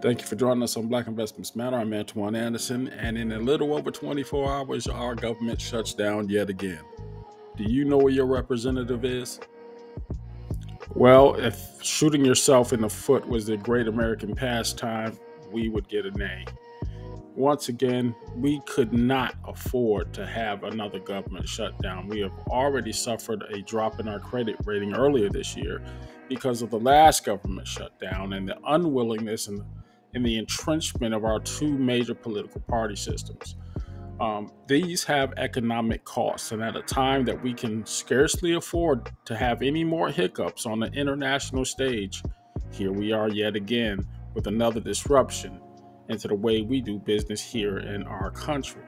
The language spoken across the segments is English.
Thank you for joining us on Black Investments Matter. I'm Antoine Anderson, and in a little over 24 hours, our government shuts down yet again. Do you know where your representative is? Well, if shooting yourself in the foot was the great American pastime, we would get a name. Once again, we could not afford to have another government shutdown. We have already suffered a drop in our credit rating earlier this year because of the last government shutdown and the unwillingness and the entrenchment of our two major political party systems. These have economic costs, and at a time that we can scarcely afford to have any more hiccups on the international stage, here we are yet again with another disruption into the way we do business here in our country.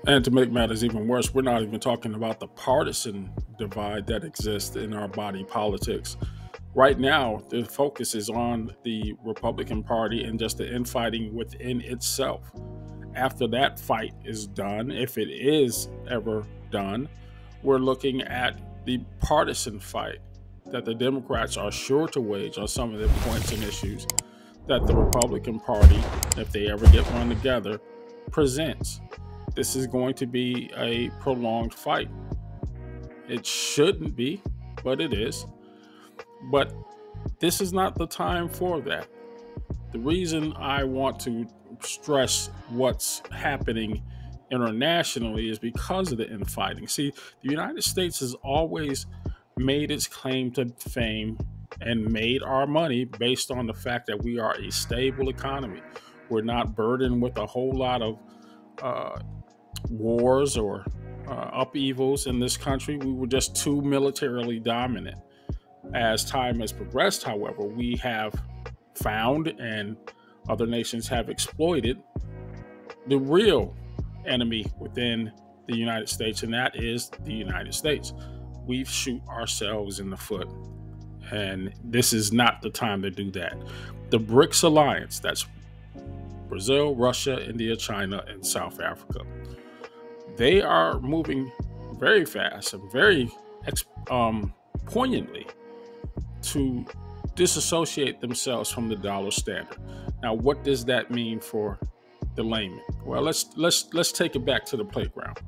And to make matters even worse, we're not even talking about the partisan divide that exists in our body politics. Right now, the focus is on the Republican Party and just the infighting within itself. After that fight is done, if it is ever done, we're looking at the partisan fight that the Democrats are sure to wage on some of their points and issues that the Republican Party, if they ever get one together, presents. This is going to be a prolonged fight. It shouldn't be, but it is. But this is not the time for that. The reason I want to stress what's happening internationally is because of the infighting. See, the United States has always made its claim to fame and made our money based on the fact that we are a stable economy. We're not burdened with a whole lot of wars or upheavals in this country. We were just too militarily dominant. As time has progressed, however, we have found and other nations have exploited the real enemy within the United States, and that is the United States. We've shot ourselves in the foot, and this is not the time to do that. The BRICS alliance, that's Brazil, Russia, India, China, and South Africa, they are moving very fast and very poignantly to disassociate themselves from the dollar standard. Now, what does that mean for the layman? Well, let's take it back to the playground.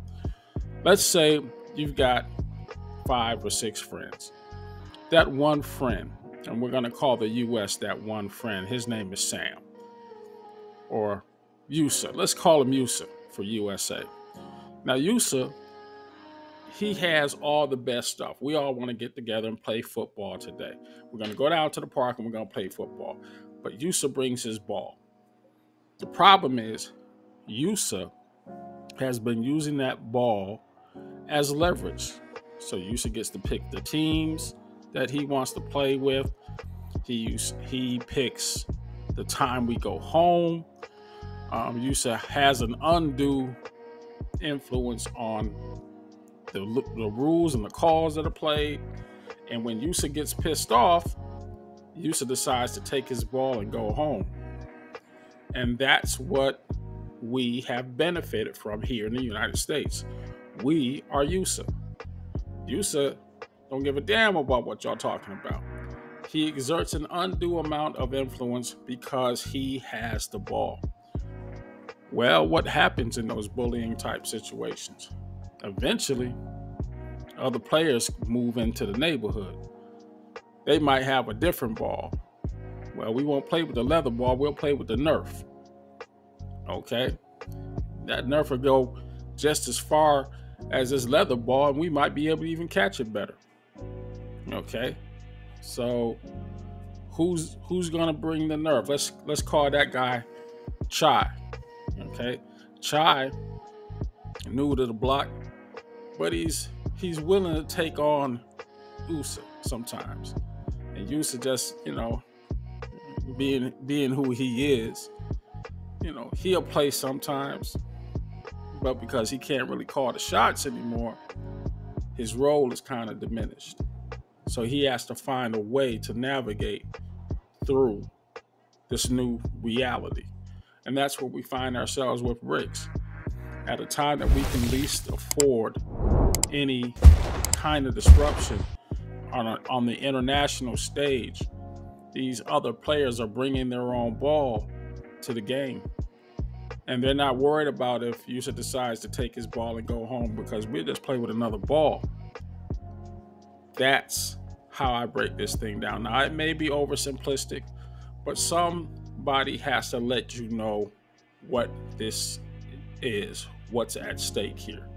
Let's say you've got 5 or 6 friends. That one friend, and we're going to call the U.S. that one friend, his name is Sam or Yusa. Let's call him Yusa for USA. Now, Yusa, he has all the best stuff. We all want to get together and play football today. We're going to go down to the park and we're going to play football. But Yusa brings his ball. The problem is Yusa has been using that ball as leverage. So Yusa gets to pick the teams that he wants to play with. He picks the time we go home. Yusa has an undue influence on the rules and the calls that are played. And when Yusa gets pissed off, Yusa decides to take his ball and go home. And that's what we have benefited from here in the United States. We are Yusa. Yusa don't give a damn about what y'all talking about. He exerts an undue amount of influence because he has the ball. Well, what happens in those bullying type situations? Eventually, other players move into the neighborhood. They might have a different ball. Well, we won't play with the leather ball. We'll play with the Nerf. Okay? That Nerf will go just as far as this leather ball, and we might be able to even catch it better. Okay? So, who's going to bring the Nerf? Let's call that guy Chai. Okay? Chai, new to the block, but he's willing to take on Yusa sometimes. And Yusa just, being who he is, he'll play sometimes, but because he can't really call the shots anymore, his role is kind of diminished. So he has to find a way to navigate through this new reality. And that's where we find ourselves with BRICS. At a time that we can least afford any kind of disruption on the international stage, these other players are bringing their own ball to the game. And they're not worried about if user decides to take his ball and go home because we'll just play with another ball. That's how I break this thing down. Now, it may be oversimplistic, but somebody has to let you know what this is, what's at stake here.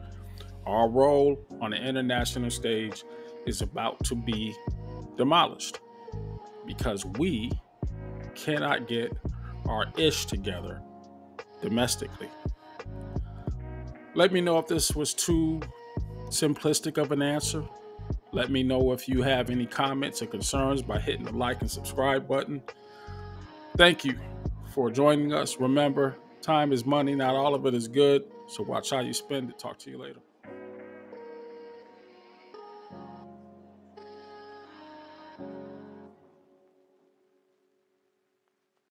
Our role on the international stage is about to be demolished because we cannot get our ish together domestically. Let me know if this was too simplistic of an answer. Let me know if you have any comments or concerns by hitting the like and subscribe button. Thank you for joining us. Remember, time is money. Not all of it is good. So watch how you spend it. Talk to you later.